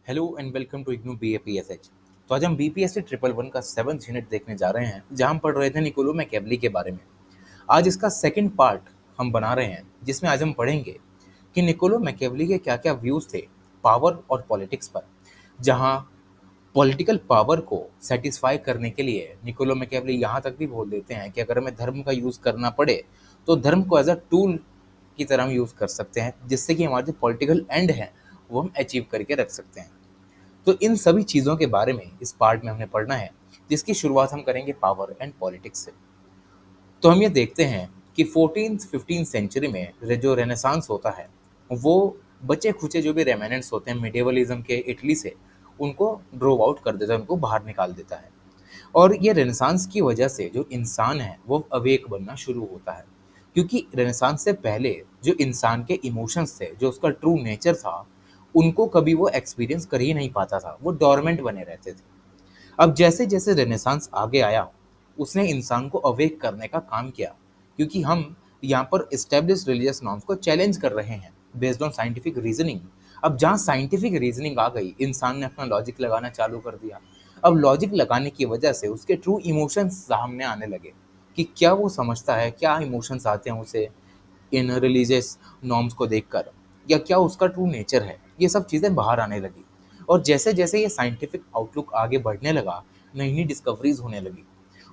Hello and welcome to IGNOU BAPSH। तो आज हम BPSC ट्रिपल वन का 7th यूनिट देखने जा रहे हैं, जहां हम पढ़ रहे थे निकोलो मैकियावेली के बारे में। आज इसका सेकंड पार्ट हम बना रहे हैं, जिसमें आज हम पढ़ेंगे कि निकोलो मैकियावेली के क्या क्या व्यूज थे पावर और पॉलिटिक्स पर। जहां पॉलिटिकल पावर को सेटिस्फाई करने के लिए निकोलो मैकियावेली यहाँ तक भी बोल देते हैं कि अगर हमें धर्म का यूज़ करना पड़े तो धर्म को एज अ टूल की तरह हम यूज़ कर सकते हैं, जिससे कि हमारे जो पॉलिटिकल एंड है वो हम अचीव करके रख सकते हैं। तो इन सभी चीज़ों के बारे में इस पार्ट में हमने पढ़ना है, जिसकी शुरुआत हम करेंगे पावर एंड पॉलिटिक्स से। तो हम ये देखते हैं कि 14th-15th सेंचुरी में जो रेनेसांस होता है, वो बचे खुचे जो भी रेमेनेंट्स होते हैं मिडिवलिज्म के इटली से, उनको ड्रो आउट कर देता है, उनको बाहर निकाल देता है। और ये रेनेसांस की वजह से जो इंसान है वो अवेक बनना शुरू होता है, क्योंकि रेनेसांस से पहले जो इंसान के इमोशंस थे, जो उसका ट्रू नेचर था, उनको कभी वो एक्सपीरियंस कर ही नहीं पाता था, वो डोरमेंट बने रहते थे। अब जैसे जैसे रेनेसांस आगे आया, उसने इंसान को अवेक करने का काम किया, क्योंकि हम यहाँ पर इस्टेब्लिश रिलीजियस नॉर्म्स को चैलेंज कर रहे हैं बेस्ड ऑन साइंटिफिक रीजनिंग। अब जहाँ साइंटिफिक रीजनिंग आ गई, इंसान ने अपना लॉजिक लगाना चालू कर दिया। अब लॉजिक लगाने की वजह से उसके ट्रू इमोशंस सामने आने लगे कि क्या वो समझता है, क्या इमोशंस आते हैं उसे इन रिलीजियस नॉर्म्स को देखकर, या क्या उसका ट्रू नेचर है। ये सब चीज़ें बाहर आने लगी। और जैसे जैसे ये साइंटिफिक आउटलुक आगे बढ़ने लगा, नई नई डिस्कवरीज होने लगी।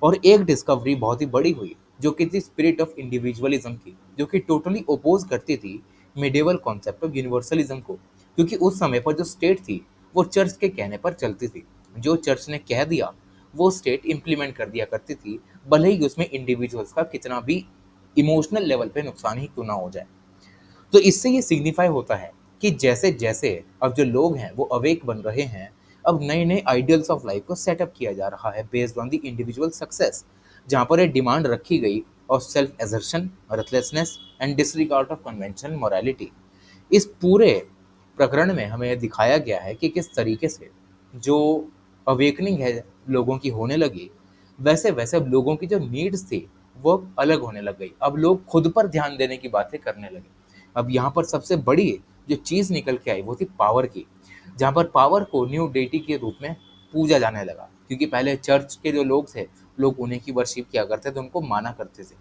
और एक डिस्कवरी बहुत ही बड़ी हुई, जो कि थी स्पिरिट ऑफ इंडिविजुअलिज्म की, जो कि टोटली ओपोज करती थी मिडेवल कॉन्सेप्ट ऑफ यूनिवर्सलिज्म को। क्योंकि उस समय पर जो स्टेट थी वो चर्च के कहने पर चलती थी। जो चर्च ने कह दिया वो स्टेट इम्प्लीमेंट कर दिया करती थी, भले ही उसमें इंडिविजुअल्स का कितना भी इमोशनल लेवल पे नुकसान ही क्यों ना हो जाए। तो इससे ये सिग्निफाई होता है कि जैसे जैसे अब जो लोग हैं वो अवेक बन रहे हैं, अब नए नए आइडियल्स ऑफ लाइफ को सेटअप किया जा रहा है based on the individual success. जहाँ पर ये डिमांड रखी गई और self assertion, ruthlessness and disregard of convention morality. इस पूरे प्रकरण में हमें दिखाया गया है कि किस तरीके से जो अवेकनिंग है लोगों की होने लगी, वैसे वैसे अब लोगों की जो नीड्स थी वो अब अलग होने लग गई। अब लोग खुद पर ध्यान देने की बातें करने लगे। अब यहाँ पर सबसे बड़ी जो चीज़ निकल के आई वो थी पावर की, जहाँ पर पावर को न्यू डेटी के रूप में पूजा जाने लगा। क्योंकि पहले चर्च के जो लोग थे, लोग उन्हीं की वर्शिप किया करते थे, उनको माना करते थे।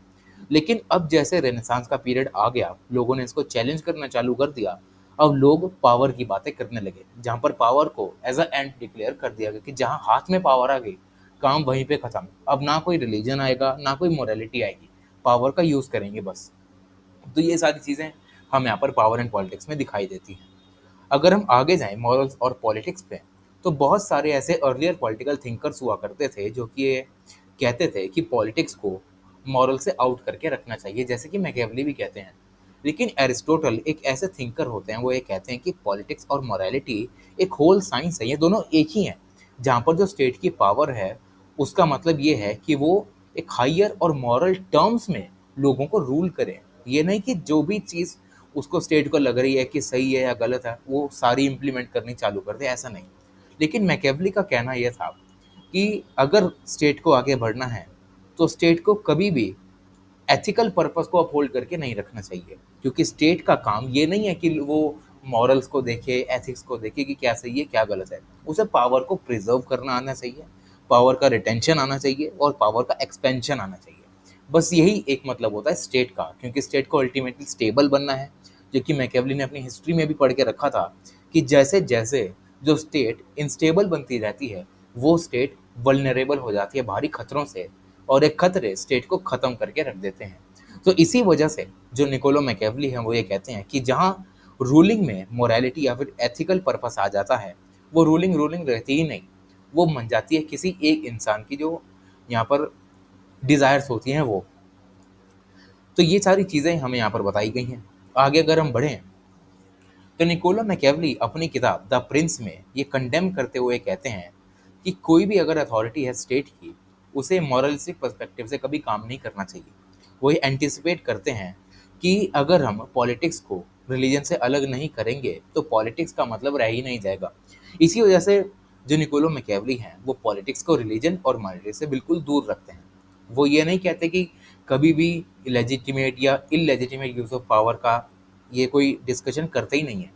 लेकिन अब जैसे रेनेसांस का पीरियड आ गया, लोगों ने इसको चैलेंज करना चालू कर दिया। अब लोग पावर की बातें करने लगे, जहाँ पर पावर को एज अ एंड डिक्लेयर कर दिया गया कि जहाँ हाथ में पावर आ गई, काम वहीं पे खत्म। अब ना कोई रिलीजन आएगा, ना कोई मोरालिटी आएगी, पावर का यूज़ करेंगे बस। तो ये सारी चीज़ें हम यहाँ पर पावर एंड पॉलिटिक्स में दिखाई देती हैं। अगर हम आगे जाएं मॉरल्स और पॉलिटिक्स पे, तो बहुत सारे ऐसे अर्लियर पॉलिटिकल थिंकर्स हुआ करते थे जो कि ये कहते थे कि पॉलिटिक्स को मॉरल से आउट करके रखना चाहिए, जैसे कि मैकियावेली भी कहते हैं। लेकिन एरिस्टोटल एक ऐसे थिंकर होते हैं, वो ये कहते हैं कि पॉलिटिक्स और मॉरलिटी एक होल साइंस है, ये दोनों एक ही हैं। जहाँ पर जो स्टेट की पावर है, उसका मतलब ये है कि वो एक हायर और मॉरल टर्म्स में लोगों को रूल करे। ये नहीं कि जो भी चीज़ उसको स्टेट को लग रही है कि सही है या गलत है, वो सारी इम्प्लीमेंट करनी चालू कर दे, ऐसा नहीं। लेकिन मैकियावेली का कहना यह था कि अगर स्टेट को आगे बढ़ना है, तो स्टेट को कभी भी एथिकल पर्पस को अपहोल्ड करके नहीं रखना चाहिए। क्योंकि स्टेट का काम ये नहीं है कि वो मॉरल्स को देखे, एथिक्स को देखे कि क्या सही है क्या गलत है। उसे पावर को प्रिजर्व करना आना चाहिए, पावर का रिटेंशन आना चाहिए और पावर का एक्सपेंशन आना चाहिए। बस यही एक मतलब होता है स्टेट का, क्योंकि स्टेट को अल्टीमेटली स्टेबल बनना है। जो कि मैकियावेली ने अपनी हिस्ट्री में भी पढ़ के रखा था कि जैसे जैसे जो स्टेट इंस्टेबल बनती रहती है, वो स्टेट वल्नरेबल हो जाती है भारी खतरों से, और एक खतरे स्टेट को ख़त्म करके रख देते हैं। तो इसी वजह से जो निकोलो मैकियावेली हैं वो ये कहते हैं कि जहाँ रूलिंग में मोरालिटी या फिर एथिकल पर्पस आ जाता है, वो रूलिंग रूलिंग रहती ही नहीं, वो बन जाती है किसी एक इंसान की जो यहाँ पर डिज़ायर्स होती हैं वो। तो ये सारी चीज़ें हमें यहाँ पर बताई गई हैं। आगे अगर हम बढ़ें, तो निकोलो मैकियावेली अपनी किताब द प्रिंस में ये कंडेम करते हुए कहते हैं कि कोई भी अगर अथॉरिटी है स्टेट की, उसे मॉरलिस्टिक पर्सपेक्टिव से कभी काम नहीं करना चाहिए। वो ये एंटिसिपेट करते हैं कि अगर हम पॉलिटिक्स को रिलीजन से अलग नहीं करेंगे तो पॉलिटिक्स का मतलब रह ही नहीं जाएगा। इसी वजह से जो निकोलो मैकियावेली हैं वो पॉलिटिक्स को रिलीजन और मॉरलिटी से बिल्कुल दूर रखते हैं। वो ये नहीं कहते कि कभी भी लेजिटिमेट या इलेजिटिमेट यूज़ ऑफ पावर का ये कोई डिस्कशन करते ही नहीं है।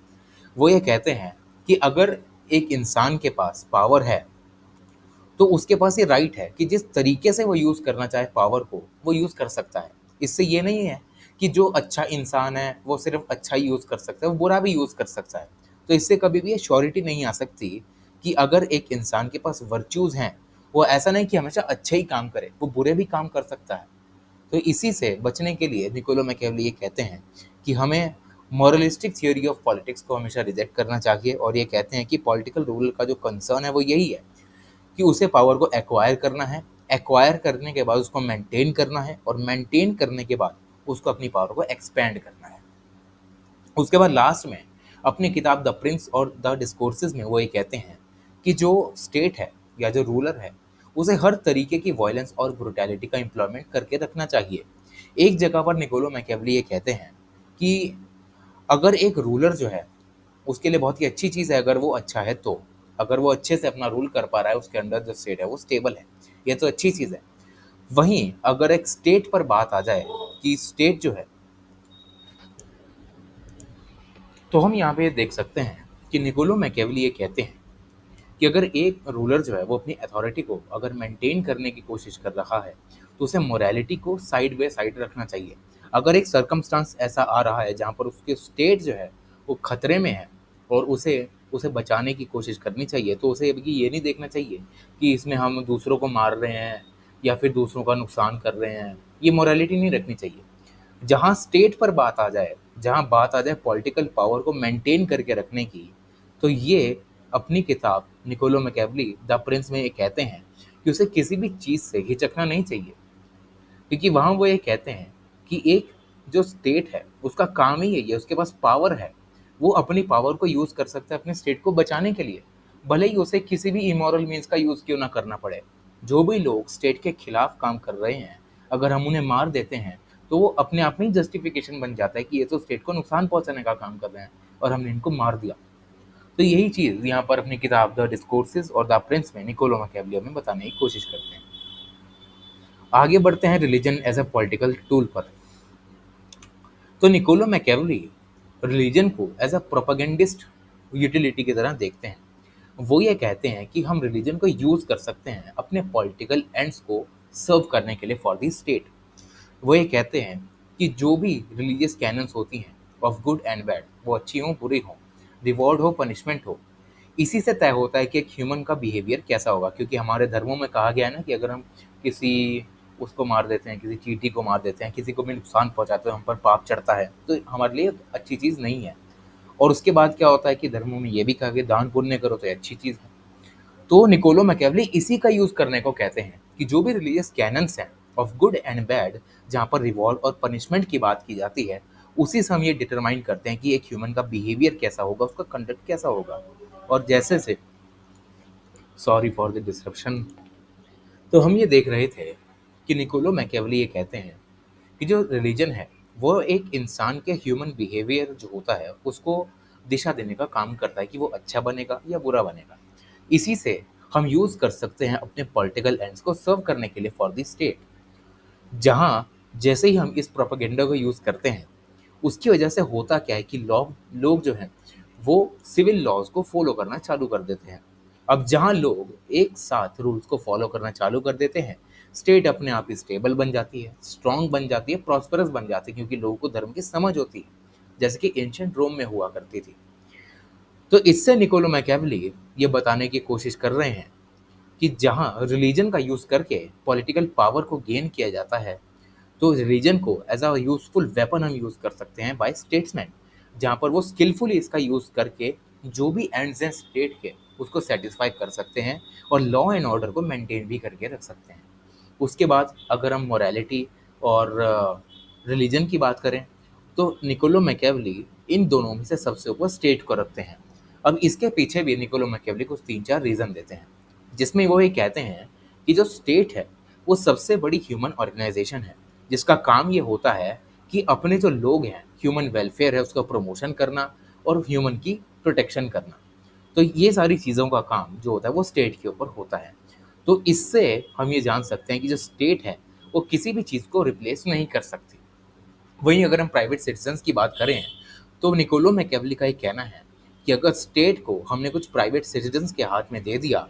वो ये कहते हैं कि अगर एक इंसान के पास पावर है, तो उसके पास ये राइट है कि जिस तरीके से वो यूज़ करना चाहे पावर को, वो यूज़ कर सकता है। इससे ये नहीं है कि जो अच्छा इंसान है, वो सिर्फ़ अच्छा ही यूज़ कर सकता है, वो बुरा भी यूज़ कर सकता है। तो इससे कभी भी ये श्योरिटी नहीं आ सकती कि अगर एक इंसान के पास वर्च्यूज़ हैं, वो ऐसा नहीं कि हमेशा अच्छे ही काम करे, वो बुरे भी काम कर सकता है। तो इसी से बचने के लिए निकोलो मैकियावेली ये कहते हैं कि हमें मोरलिस्टिक थियोरी ऑफ पॉलिटिक्स को हमेशा रिजेक्ट करना चाहिए, और ये कहते हैं कि पॉलिटिकल रूल का जो कंसर्न है वो यही है कि उसे पावर को एक्वायर करना है, एक्वायर करने के बाद उसको मेंटेन करना है, और मेंटेन करने के बाद उसको अपनी पावर को एक्सपेंड करना है। उसके बाद लास्ट में अपनी किताब द प्रिंस और द डिस्कोर्सेज में वो ये कहते हैं कि जो स्टेट है या जो रूलर है, उसे हर तरीके की वायलेंस और ब्रुटैलिटी का इम्प्लॉयमेंट करके रखना चाहिए। एक जगह पर निकोलो मैकियावेली ये कहते हैं कि अगर एक रूलर जो है, उसके लिए बहुत ही अच्छी चीज़ है अगर वो अच्छा है तो। अगर वो अच्छे से अपना रूल कर पा रहा है, उसके अंडर जो स्टेट है वो स्टेबल है, ये तो अच्छी चीज़ है। वहीं अगर एक स्टेट पर बात आ जाए कि स्टेट जो है, तो हम यहाँ पे देख सकते हैं कि निकोलो मैकियावेली ये कहते हैं कि अगर एक रूलर जो है वो अपनी अथॉरिटी को अगर मेंटेन करने की कोशिश कर रहा है, तो उसे मोरालिटी को साइड बाय साइड रखना चाहिए। अगर एक सर्कमस्टांस ऐसा आ रहा है जहाँ पर उसके स्टेट जो है वो खतरे में है, और उसे उसे बचाने की कोशिश करनी चाहिए, तो उसे ये नहीं देखना चाहिए कि इसमें हम दूसरों को मार रहे हैं या फिर दूसरों का नुकसान कर रहे हैं। ये मोरालिटी नहीं रखनी चाहिए। जहाँ स्टेट पर बात आ जाए, जहाँ बात आ जाए पॉलिटिकल पावर को मेंटेन करके रखने की, तो ये अपनी किताब निकोलो मैकियावेली द प्रिंस में ये कहते हैं कि उसे किसी भी चीज़ से हिचकना नहीं चाहिए, क्योंकि वहाँ वो ये कहते हैं कि एक जो स्टेट है उसका काम ही यही है, उसके पास पावर है, वो अपनी पावर को यूज़ कर सकता है अपने स्टेट को बचाने के लिए, भले ही उसे किसी भी इमोरल मीन्स का यूज़ क्यों ना करना पड़े। जो भी लोग स्टेट के खिलाफ काम कर रहे हैं, अगर हम उन्हें मार देते हैं, तो वो अपने आप में जस्टिफिकेशन बन जाता है कि ये तो स्टेट को नुकसान पहुंचाने का काम कर रहे हैं और हमने इनको मार दिया। तो यही चीज़ यहाँ पर अपनी किताब द डिस्कोर्सेज और द प्रिंस में निकोलो मैकियावेली हमें बताने की कोशिश करते हैं। आगे बढ़ते हैं religion as a political tool पर। तो निकोलो मैकियावेली रिलीजन को एज अ प्रोपेगेंडिस्ट यूटिलिटी की तरह देखते हैं। वो ये कहते हैं कि हम रिलीजन को यूज़ कर सकते हैं अपने पॉलिटिकल एंड्स को सर्व करने के लिए फॉर दी स्टेट। वो ये कहते हैं कि जो भी रिलीजियस कैनन्स होती हैं ऑफ गुड एंड बैड, वो अच्छी हों बुरी हों, रिवॉर्ड हो पनिशमेंट हो, इसी से तय होता है कि एक ह्यूमन का बिहेवियर कैसा होगा। क्योंकि हमारे धर्मों में कहा गया है ना कि अगर हम किसी उसको मार देते हैं, किसी चींटी को मार देते हैं, किसी को भी नुकसान पहुंचाते हैं, हम पर पाप चढ़ता है, तो हमारे लिए अच्छी चीज़ नहीं है। और उसके बाद क्या होता है कि धर्मों में ये भी कहा गया दान पुण्य करो तो ये अच्छी चीज़ है। तो निकोलो मैकियावेली इसी का यूज़ करने को कहते हैं कि जो भी रिलीजियस कैनन्स हैं ऑफ गुड एंड बैड, जहाँ पर रिवॉर्ड और पनिशमेंट की बात की जाती है, उसी से हम ये डिटरमाइन करते हैं कि एक ह्यूमन का बिहेवियर कैसा होगा, उसका कंडक्ट कैसा होगा। और जैसे से सॉरी फॉर द डिसरप्शन, तो हम ये देख रहे थे कि निकोलो मैकियावेली ये कहते हैं कि जो रिलीजन है वो एक इंसान के ह्यूमन बिहेवियर जो होता है उसको दिशा देने का काम करता है कि वो अच्छा बनेगा या बुरा बनेगा। इसी से हम यूज़ कर सकते हैं अपने पॉलिटिकल एंड्स को सर्व करने के लिए फॉर द स्टेट। जहाँ जैसे ही हम इस प्रोपेगेंडा को यूज़ करते हैं, उसकी वजह से होता क्या है कि लोग लोग जो हैं वो सिविल लॉज को फॉलो करना चालू कर देते हैं। अब जहाँ लोग एक साथ रूल्स को फॉलो करना चालू कर देते हैं, स्टेट अपने आप ही स्टेबल बन जाती है, स्ट्रांग बन जाती है, प्रॉस्परस बन जाती है, क्योंकि लोगों को धर्म की समझ होती है, जैसे कि एंशिएंट रोम में हुआ करती थी। तो इससे निकोलो मैकियावेली ये बताने की कोशिश कर रहे हैं कि जहाँ रिलीजन का यूज़ करके पॉलिटिकल पावर को गेन किया जाता है, तो रिलीजन को एज अ यूजफुल वेपन हम यूज़ कर सकते हैं बाय स्टेट्समैन, जहाँ पर वो स्किलफुली इसका यूज़ करके जो भी एंड्स हैं स्टेट के उसको सेटिस्फाई कर सकते हैं, और लॉ एंड ऑर्डर को मेंटेन भी करके रख सकते हैं। उसके बाद अगर हम मोरालिटी और रिलीजन की बात करें, तो निकोलो मैकियावेली इन दोनों में से सबसे ऊपर स्टेट को रखते हैं। अब इसके पीछे भी निकोलो मैकियावेली कुछ 3-4 रीज़न देते हैं, जिसमें वो ये कहते हैं कि जो स्टेट है वो सबसे बड़ी ह्यूमन ऑर्गेनाइजेशन है, जिसका काम ये होता है कि अपने जो लोग हैं, ह्यूमन वेलफेयर है उसका प्रमोशन करना और ह्यूमन की प्रोटेक्शन करना। तो ये सारी चीज़ों का काम जो होता है वो स्टेट के ऊपर होता है। तो इससे हम ये जान सकते हैं कि जो स्टेट है वो किसी भी चीज़ को रिप्लेस नहीं कर सकती। वहीं अगर हम प्राइवेट सिटीजन्स की बात करें, तो निकोलो मैकियावेली का ये कहना है कि अगर स्टेट को हमने कुछ प्राइवेट सिटीजन्स के हाथ में दे दिया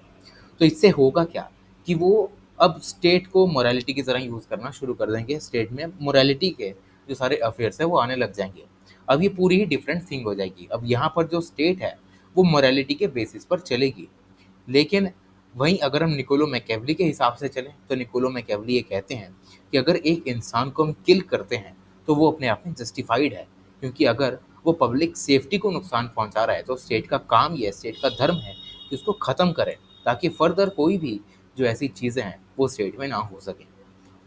तो इससे होगा क्या कि वो अब स्टेट को मोरालिटी की तरह यूज़ करना शुरू कर देंगे। स्टेट में मोरालिटी के जो सारे अफेयर्स है वो आने लग जाएंगे। अब ये पूरी ही डिफरेंट थिंग हो जाएगी। अब यहाँ पर जो स्टेट है वो मोरालिटी के बेसिस पर चलेगी। लेकिन वहीं अगर हम निकोलो मैकियावेली के हिसाब से चलें तो निकोलो मैकियावेली ये कहते हैं कि अगर एक इंसान को हम किल करते हैं तो वो अपने आप में जस्टिफाइड है, क्योंकि अगर वो पब्लिक सेफ्टी को नुकसान पहुंचा रहा है तो स्टेट का काम ये है, स्टेट का धर्म है कि उसको ख़त्म करें, ताकि फर्दर कोई भी जो ऐसी चीज़ें हैं वो स्टेट में ना हो सकें।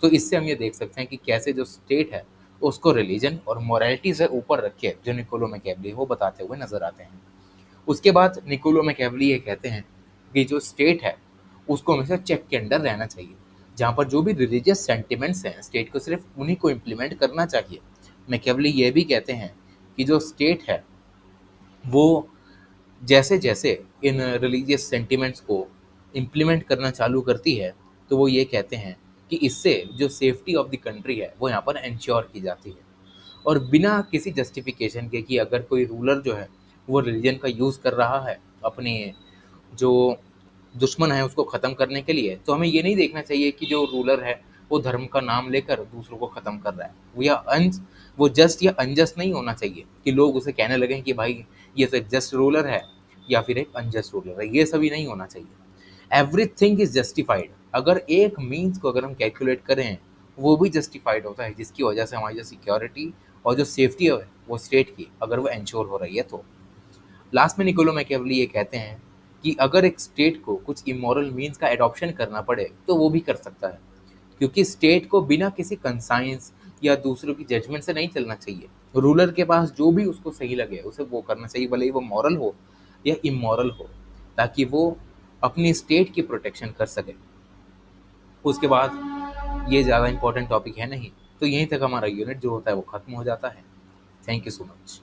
तो इससे हम ये देख सकते हैं कि कैसे जो स्टेट है उसको रिलीजन और मोरालिटी से ऊपर रख के जो निकोलो मैकियावेली वो बताते हुए नजर आते हैं। उसके बाद निकोलो मैकियावेली ये कहते हैं कि जो स्टेट है उसको हमेशा चेक के अंडर रहना चाहिए, जहाँ पर जो भी रिलीजियस सेंटिमेंट्स हैं स्टेट को सिर्फ उन्हीं को इम्प्लीमेंट करना चाहिए। मैकियावेली ये भी कहते हैं कि जो स्टेट है वो जैसे जैसे इन रिलीजियस सेंटिमेंट्स को इम्प्लीमेंट करना चालू करती है तो वो ये कहते हैं कि इससे जो सेफ्टी ऑफ द कंट्री है वो यहाँ पर इंश्योर की जाती है। और बिना किसी जस्टिफिकेशन के कि अगर कोई रूलर जो है वो रिलीजन का यूज़ कर रहा है अपने जो दुश्मन है उसको ख़त्म करने के लिए, तो हमें ये नहीं देखना चाहिए कि जो रूलर है वो धर्म का नाम लेकर दूसरों को ख़त्म कर रहा है। वो जस्ट या अनजस्ट नहीं होना चाहिए कि लोग उसे कहने लगें कि भाई ये तो एक जस्ट रूलर है या फिर एक अनजस्ट रूलर है। ये सभी नहीं होना चाहिए। Everything is justified. अगर एक मीन्स को अगर हम कैलकुलेट करें वो भी जस्टिफाइड होता है, जिसकी वजह से हमारी जो सिक्योरिटी और जो सेफ्टी है वो स्टेट की अगर वो इंश्योर हो रही है तो। लास्ट में निकोलो मैकियावेली ये कहते हैं कि अगर एक स्टेट को कुछ इमोरल मीन्स का एडॉप्शन करना पड़े तो वो भी कर सकता है, क्योंकि स्टेट को बिना किसी कंसाइंस या दूसरों की जजमेंट से नहीं चलना चाहिए। रूलर के पास जो भी उसको सही लगे उसे वो करना चाहिए, भले ही वो मॉरल हो या इमोरल हो, ताकि वो अपनी स्टेट की प्रोटेक्शन कर सके। उसके बाद ये ज़्यादा इंपॉर्टेंट टॉपिक है नहीं, तो यहीं तक हमारा यूनिट जो होता है वो ख़त्म हो जाता है। Thank you so much.